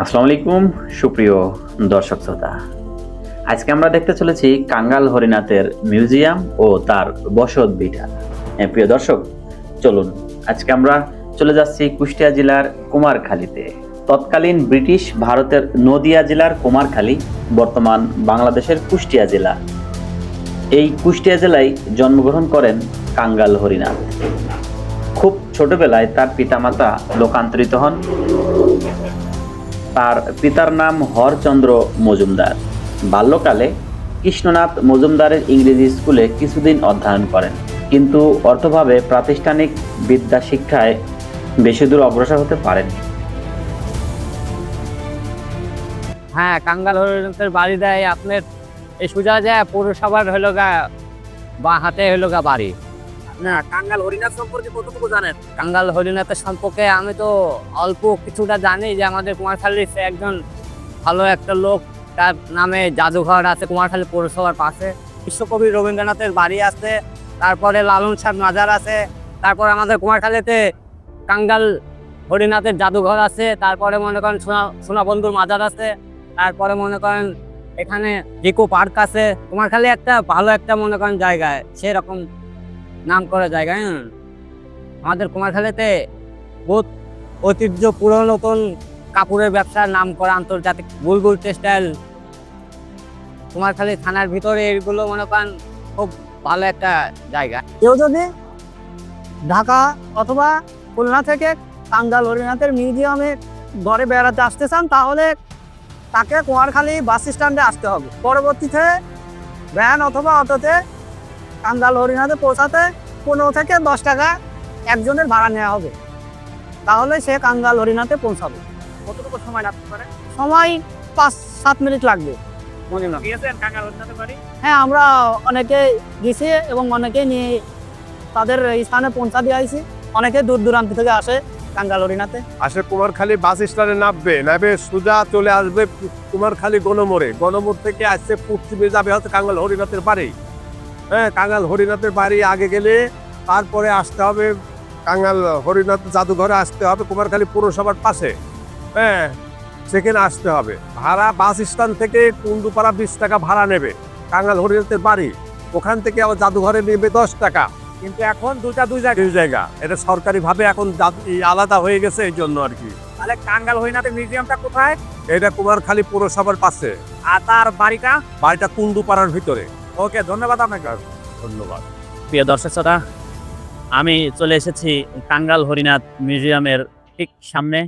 আসসালামু আলাইকুম সুপ্রিয় দর্শক শ্রোতা। আজকে আমরা দেখতে চলেছি কাঙ্গাল হরিনাথের মিউজিয়াম ও তার বসত ভিটা। প্রিয় দর্শক, চলুন আজকে আমরা চলে যাচ্ছি কুষ্টিয়া জেলার কুমারখালীতে। তৎকালীন ব্রিটিশ ভারতের নদিয়া জেলার কুমারখালী বর্তমান বাংলাদেশের কুষ্টিয়া জেলা। এই কুষ্টিয়া জেলায় জন্মগ্রহণ করেন কাঙ্গাল হরিনাথ। খুব ছোটবেলায় তার পিতামাতা লোকান্তরিত হন। তার পিতার নাম হরচন্দ্র মজুমদার। বাল্যকালে কৃষ্ণনাথ মজুমদারের ইংরেজি স্কুলে কিছুদিন অধ্যয়ন করেন, কিন্তু অর্থভাবে প্রাতিষ্ঠানিক বিদ্যা শিক্ষায় বেশি দূর অগ্রসর হতে পারেননি। হ্যাঁ, কাঙ্গাল হরিনাথের বাড়ি দেয় আপনার এই সোজা যায় পৌরসভার হলো গা বা হাতে হলো গা বাড়ি। না, কাঙ্গাল হরিনাথ সম্পর্কে কতটুকু জানেন? কাঙ্গাল হরিনাথের সম্পর্কে আমি তো অল্প কিছুটা জানি যে আমাদের কুমারখালীর সে একজন ভালো একটা লোক, তার নামে জাদুঘর আছে কুমারখালী পৌরসভার পাশে। বিশ্বকবি রবীন্দ্রনাথের বাড়ি আছে, তারপরে লালন শাহ মাজার আছে, তারপর আমাদের কুমারখালীতে কাঙ্গাল হরিনাথের জাদুঘর আছে, তারপরে মনে করেন সোনাবন্ধুর মাজার আছে, তারপরে মনে করেন এখানে ইকো পার্ক আছে। কুমারখালী একটা ভালো একটা মনে করেন জায়গায়, সেরকম নাম করা জায়গায়। আমাদের কুমারখালীতে বহুত ঐতিহ্য, পুরনো নতুন কাপড়ের ব্যবসার নাম করা আন্তর্জাতিক বুলবুল টেক্সটাইল। কুমারখালী থানার ভিতরে এগুলো মনে করেন খুব ভালো একটা জায়গা। কেউ যদি ঢাকা অথবা খুলনা থেকে কাঙ্গাল হরিনাথের মিউজিয়ামে ঘরে বেড়াতে আসতে চান, তাহলে তাকে কুমারখালী বাস স্ট্যান্ডে আসতে হবে। পরবর্তীতে ভ্যান অথবা অটোতে কাঙ্গাল হরিনাথে পৌঁছাতে 15 থেকে 10 টাকা একজনের ভাড়া নেওয়া হবে, তাহলে সে কাঙ্গাল হরিনাথে পৌঁছাবে। কতটুকু সময় লাগতে পারে? সময় 5-7 মিনিট লাগবে। গিয়েছেন কাঙ্গাল হরিনাথের বাড়ি? হ্যাঁ, আমরা অনেকে গেছি এবং অনেকে নিয়ে তাদের স্থানে পৌঁছা দিয়ে আইছি। অনেকে দূর দূরান্ত থেকে আসে কাঙ্গাল হরিনাথে। আসে কুমারখালী বাস স্ট্যান্ডে নামবে সোজা চলে আসবে কুমারখালী গণমোড় থেকে আসছে পশ্চিমে যাবে হচ্ছে কাঙ্গাল হরিনাথের বাড়ি। হ্যাঁ, কাঙ্গাল হরিনাথের বাড়ি আগে গেলে তারপরে আসতে হবে কাঙ্গাল হরিনাথ জাদুঘরে আসতে হবে, কুমারখালী পৌরসভার পাশে। হ্যাঁ, সেখানে আসতে হবে। ভাড়া বাস স্ট্যান্ড থেকে কুন্দুপাড়া 20 টাকা ভাড়া নেবে কাঙ্গাল হরিনাথের বাড়ি। ওখান থেকে আবার জাদুঘরে নেবে 10 টাকা। কিন্তু এখন দুই জায়গা এটা সরকারি ভাবে এখন আলাদা হয়ে গেছে, এই জন্য আর কি। তাহলে কাঙ্গাল হরিনাথের মিউজিয়ামটা কোথায়? এটা কুমারখালী পৌরসভার পাশে, আর তার বাড়িটা? বাড়িটা কুন্দুপাড়ার ভিতরে। ওকে, ধন্যবাদ আপনাকে। ধন্যবাদ। প্রিয় দর্শক শ্রোতা, আমি চলে এসেছি কাঙ্গাল হরিনাথ মিউজিয়ামের ঠিক সামনে।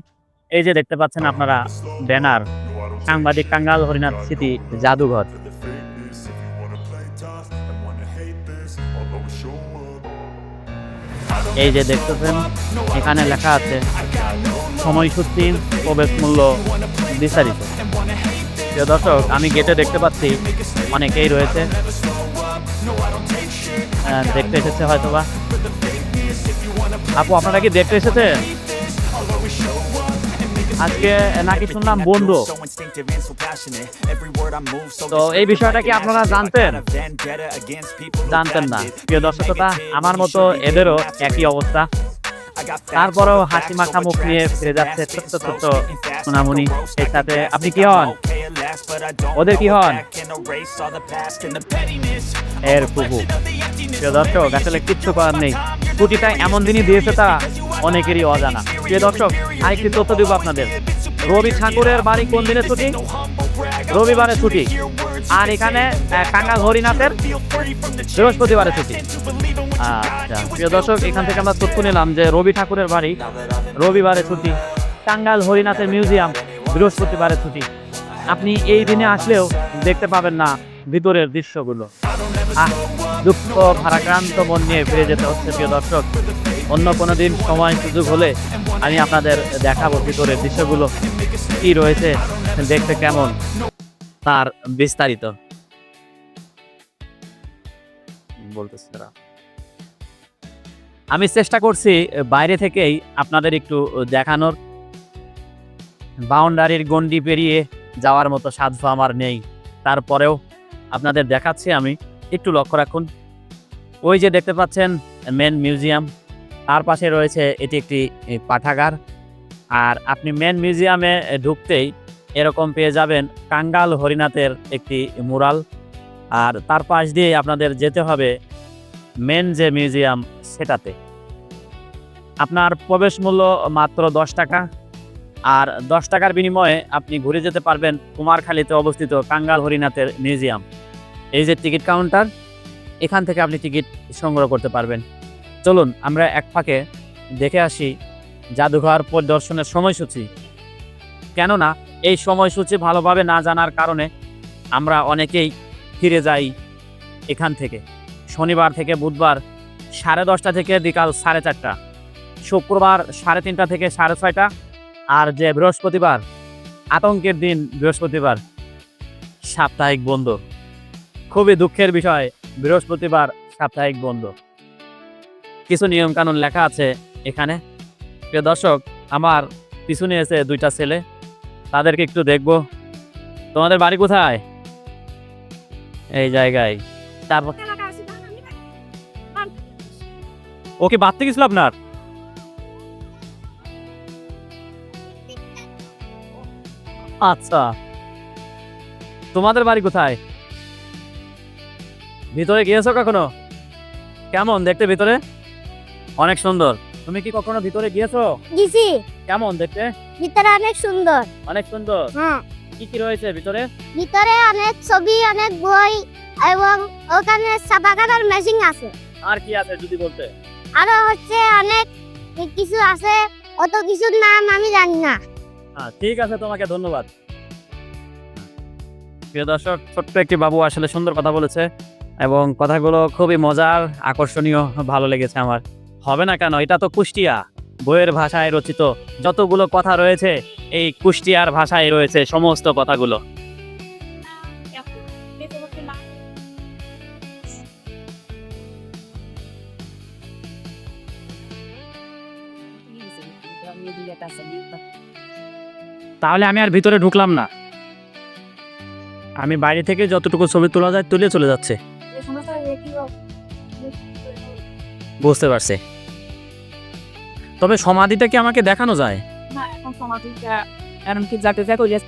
এই যে দেখতে পাচ্ছেন আপনারা ব্যানার, সাংবাদিক কাঙ্গাল হরিনাথ স্মৃতি জাদুঘর। এই যে দেখতেছেন এখানে লেখা আছে সময়সূচি, প্রবেশ মূল্য বিস্তারিত। প্রিয় দর্শক, আমি গেটে দেখতে পাচ্ছি অনেকেই রয়েছে, দেখতে এসেছে হয়তোবা। আপু, আপনারা কি দেখতে এসেছেন আজকে নাকি শুনলাম বন্ধু? তো এই বিষয়টা কি আপনারা জানতেন না? প্রিয় দর্শকতা, আমার মতো এদেরও একই অবস্থা। তারপরেও হাসি মাখা মুখ নিয়ে ফিরে যাচ্ছে ছোট্ট ছোট্ট সোনামণি। এর সাথে আপনি কি হন? ওদের কি হন? এর ফুফু। প্রিয় দর্শক, আসলে কিচ্ছু করার নেই। ছুটিটা এমন দিনই দিয়েছে তা অনেকেরই অজানা। প্রিয় দর্শক, আরেকটি তথ্য দিব আপনাদের। রবি ঠাকুরের বাড়ি কোন দিনে ছুটি? রবিবারে ছুটি। আর এখানে কাঙ্গাল হরিনাথের বৃহস্পতিবারে ছুটি। আচ্ছা প্রিয় দর্শক, এখান থেকে আমরা তথ্য নিলাম যে রবি ঠাকুরের বাড়ি রবিবারে ছুটি, কাঙ্গাল হরিনাথের মিউজিয়াম বৃহস্পতিবারে ছুটি। আপনি এই দিনে আসলেও দেখতে পাবেন না ভিতরের দৃশ্যগুলো। দুঃখ ভারাক্রান্ত মন নিয়ে ফিরে যেতে হচ্ছে। প্রিয় দর্শক, অন্য কোনো দিন সময় সুযোগ হলে আমি আপনাদের দেখাবো ভিতরের দৃশ্যগুলো কি রয়েছে, দেখতে কেমন, তার বিস্তারিত বলতেছি। আমি চেষ্টা করছি বাইরে থেকেই আপনাদের একটু দেখানোর। বাউন্ডারির গন্ডি পেরিয়ে যাওয়ার মতো সাধ্য আমার নেই, তারপরেও আপনাদের দেখাচ্ছি আমি। একটু লক্ষ্য রাখুন, ওই যে দেখতে পাচ্ছেন মেন মিউজিয়াম, তার পাশে রয়েছে এটি একটি পাঠাগার। আর আপনি মেন মিউজিয়ামে ঢুকতেই এরকম পেয়ে যাবেন কাঙ্গাল হরিনাথের একটি মুরাল। আর তার পাশ দিয়ে আপনাদের যেতে হবে মেন যে মিউজিয়াম সেটাতে। আপনার প্রবেশ মূল্য মাত্র 10 টাকা। আর 10 টাকার বিনিময়ে আপনি ঘুরে যেতে পারবেন কুমারখালীতে অবস্থিত কাঙ্গাল হরিনাথের মিউজিয়াম। এই যে টিকিট কাউন্টার, এখান থেকে আপনি টিকিট সংগ্রহ করতে পারবেন। চলুন আমরা এক ফাঁকে দেখে আসি জাদুঘর পরিদর্শনের সময়সূচি। কেননা এই সময়সূচি ভালোভাবে না জানার কারণে আমরা অনেকেই ফিরে যাই এখান থেকে। শনিবার থেকে বুধবার 10:30 থেকে বিকাল 4:30, শুক্রবার 3:30 থেকে 6:30, আর যে বৃহস্পতিবার, আতঙ্কের দিন বৃহস্পতিবার, সাপ্তাহিক বন্ধ। খুবই দুঃখের বিষয়, বৃহস্পতিবার সাপ্তাহিক বন্ধ। কিছু নিয়মকানুন লেখা আছে এখানে। প্রিয় দর্শক, আমার পিছনে এসে 2টা ছেলে, তাদেরকে একটু দেখবো। তোমাদের বাড়ি কোথায়? এই জায়গায়। তারপর ওকে বাড়তে গেছিল আপনার? আচ্ছা, তোমাদের বাড়ি কোথায়? ভিতরে গিয়েছো কখনো? কেমন দেখতে ভিতরে? অনেক সুন্দর। তুমি কি কখনো ভিতরে গিয়েছো? গেছি, কেমন দেখতে? ভিতরে অনেক সুন্দর। অনেক সুন্দর। হ্যাঁ, কি কি রয়েছে ভিতরে? ভিতরে অনেক ছবি, অনেক বই এবং ওখানে ছাপা কাটার মেশিন আছে। আর কি আছে যদি বলতে? আরো হচ্ছে অনেক কিছু আছে, অত কিছুর নাম আমি জানি না। ঠিক আছে, তোমাকে ধন্যবাদ। প্রিয় দর্শক, ছোট্ট একটি বাবু আসলে সুন্দর কথা বলেছে এবং কথাগুলো খুবই মজার, আকর্ষণীয়, ভালো লেগেছে আমার। হবে না কেন, এটা তো কুষ্টিয়া, বইয়ের ভাষায় রচিত যতগুলো কথা রয়েছে এই কুষ্টিয়ার ভাষায় রয়েছে সমস্ত কথাগুলো। তাহলে আমি আর ভিতরে ঢুকলাম না, আমি বাইরে থেকে যতটুকু ছবি তোলা যায় তুলে চলে যাচ্ছে। বুঝতে পারছি। তবে সমাধিটা কি আমাকে দেখানো যায়? না, এখন সমাধিটা এমনকি যাকে যা করিয়া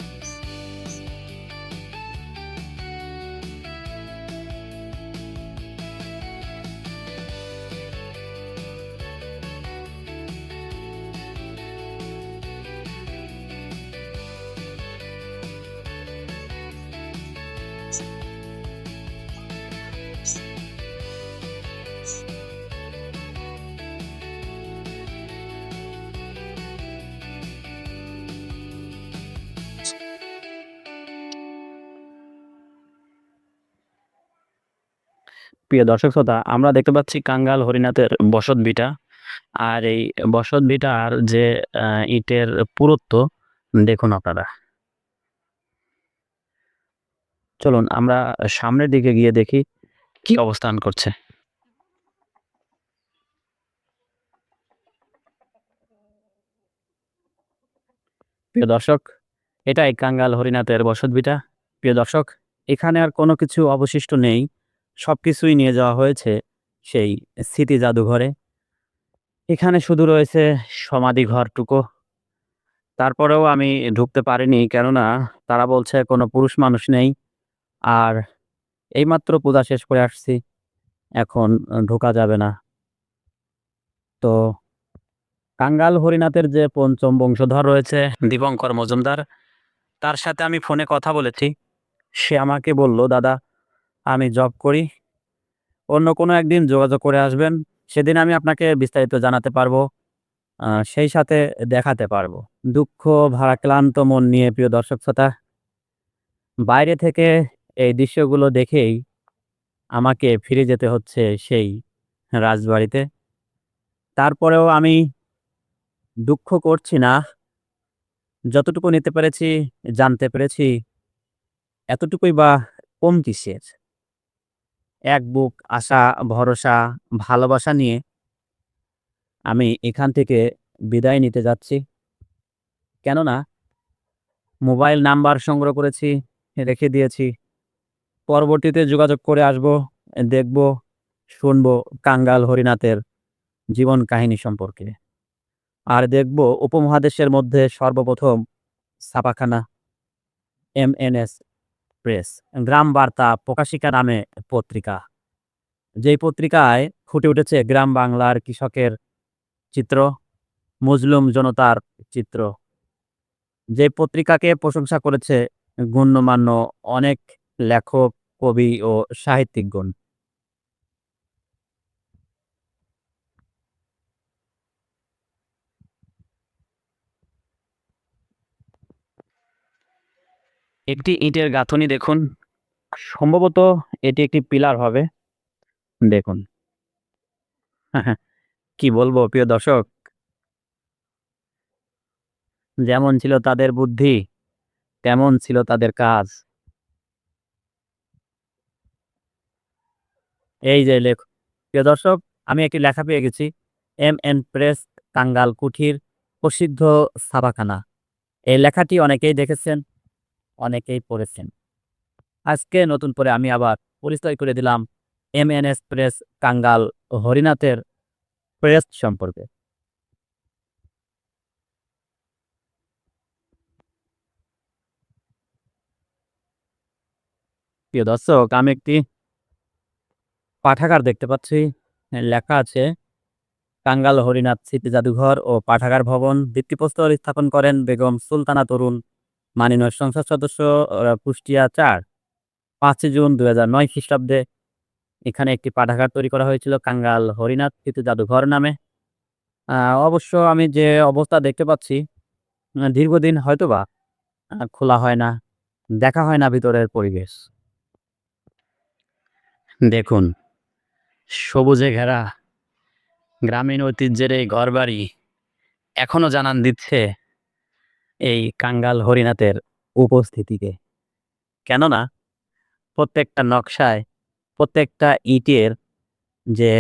প্রিয় দর্শক শ্রোতা, আমরা দেখতে পাচ্ছি কাঙ্গাল হরিনাথের বসত ভিটা। আর এই বসত ভিটার যে ইটের পুরুত্ব দেখুন আপনারা। চলুন আমরা সামনের দিকে গিয়ে দেখি কি অবস্থান করছে। প্রিয় দর্শক, এটাই কাঙ্গাল হরিনাথের বসত ভিটা। প্রিয় দর্শক, এখানে আর কোনো কিছু অবশিষ্ট নেই, সবকিছুই নিয়ে যাওয়া হয়েছে সেই স্মৃতি জাদুঘরে। এখানে শুধু রয়েছে সমাধি ঘরটুকু। তারপরেও আমি ঢুকতে পারিনি, কেননা তারা বলছে কোনো পুরুষ মানুষ নেই। আর এইমাত্র পূজা শেষ করে আসছি, এখন ঢোকা যাবে না। তো কাঙ্গাল হরিনাথের যে পঞ্চম বংশধর রয়েছে দীপঙ্কর মজুমদার, তার সাথে আমি ফোনে কথা বলেছি। সে আমাকে বলল, দাদা আমি জব করি, অন্য কোনো একদিন যোগাযোগ করে আসবেন, সেদিন আমি আপনাকে বিস্তারিত জানাতে পারবো, সেই সাথে দেখাতে পারবো। দুঃখ ভারাক্লান্ত মন নিয়ে প্রিয় দর্শক শ্রোতা, বাইরে থেকে এই দৃশ্যগুলো দেখেই আমাকে ফিরে যেতে হচ্ছে সেই রাজবাড়িতে। তারপরেও আমি দুঃখ করছি না, যতটুকু নিতে পেরেছি, জানতে পেরেছি, এতটুকুই বা কম কিসের। এক বুক আশা, ভরসা, ভালোবাসা নিয়ে আমি এখান থেকে বিদায় নিতে যাচ্ছি। কেননা মোবাইল নাম্বার সংগ্রহ করেছি, রেখে দিয়েছি। পরবর্তীতে যোগাযোগ করে আসব, দেখব, শুনব কাঙ্গাল হরিনাথের জীবন কাহিনী সম্পর্কে। আর দেখব উপমহাদেশের মধ্যে সর্বপ্রথম ছাপাখানা MNS প্রেস, গ্রাম বার্তা প্রকাশিকা নামে পত্রিকা। যেই পত্রিকায় ফুটে উঠেছে গ্রাম বাংলার কৃষকের চিত্র, মজলুম জনতার চিত্র। যে পত্রিকাকে প্রশংসা করেছে গণ্যমান্য অনেক লেখক, কবি ও সাহিত্যিকগণ। একটি ইটের গাঁথনি দেখুন, সম্ভবত এটি একটি পিলার হবে। দেখুন, কি বলবো প্রিয় দর্শক, যেমন ছিল তাদের বুদ্ধি তেমন ছিল তাদের কাজ। এই যে প্রিয় দর্শক, আমি একটি লেখা পেয়ে গেছি, MN প্রেস টাঙ্গাল কুঠির প্রসিদ্ধ ছাপাখানা। এই লেখাটি অনেকেই দেখেছেন, অনেকেই পড়েছেন। আজকে নতুন করে আমি আবার পরিচয় করে দিলাম MNS প্রেস টাঙ্গাল হরিনাথের প্রেস সম্পর্কে। প্রিয় দর্শক, আমি একটি পাঠাগার দেখতে পাচ্ছি, লেখা আছে টাঙ্গাল হরিনাথ স্মৃতি জাদুঘর ও পাঠাগার ভবন। ভিত্তিপ্রস্তর স্থাপন করেন বেগম সুলতানা তরুণ, মাননীয় সংসদ সদস্য, কুষ্টিয়া 5 জুন 2009 খ্রিস্টাব্দে। এখানে একটি পাঠাগার তৈরি করা হয়েছিল টাঙ্গাল হরিনাথ স্মৃতি জাদুঘর নামে। অবশ্য আমি যে অবস্থা দেখতে পাচ্ছি, দীর্ঘদিন হয়তোবা খোলা হয় না, দেখা হয় না ভিতরের পরিবেশ। দেখুন, সবুজে ঘেরা গ্রামীণ ঐতিহ্যের এই ঘরবাড়ি এখনো জানান দিচ্ছে এই টাঙ্গাল হরিনাথের উপস্থিতিকে। কেননা প্রত্যেকটা নকশায়, প্রত্যেকটা ইটের যে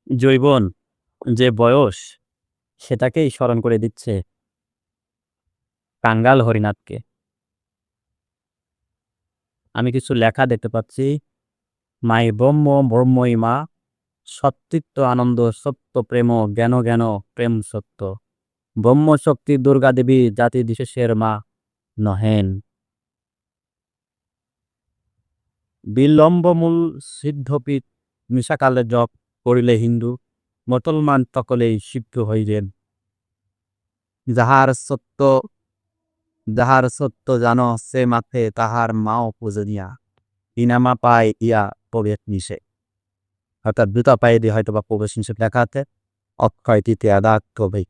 জৈবন, যে বয়স, সেটাকেই স্মরণ করে দিচ্ছে টাঙ্গাল হরিনাথকে। আমি কিছু লেখা দেখতে পাচ্ছি, মাই ব্রহ্ম ব্রহ্মই মা, সত্যিত্ব আনন্দ সত্য প্রেম জ্ঞান জ্ঞান প্রেম সত্য, ব্রহ্ম শক্তি দুর্গা দেবী জাতি বিশেষের মা নহেন। বিলম্বমূল সিদ্ধপীঠ মিশাকালে জপ করিলে হিন্দু, মুসলমান সকলেই সিদ্ধ হইলেন। যাহার সত্য জানো সে মাথে তাহার মাও পূজনীয়া, ইনামা পায় ইয়া প্রবেশ নিষে। অর্থাৎ দুটা পায়ে দিয়ে হয়তো বা প্রবেশ নিষেধ লেখা আছে, অক্ষয় তৃতীয়া দাগ তবে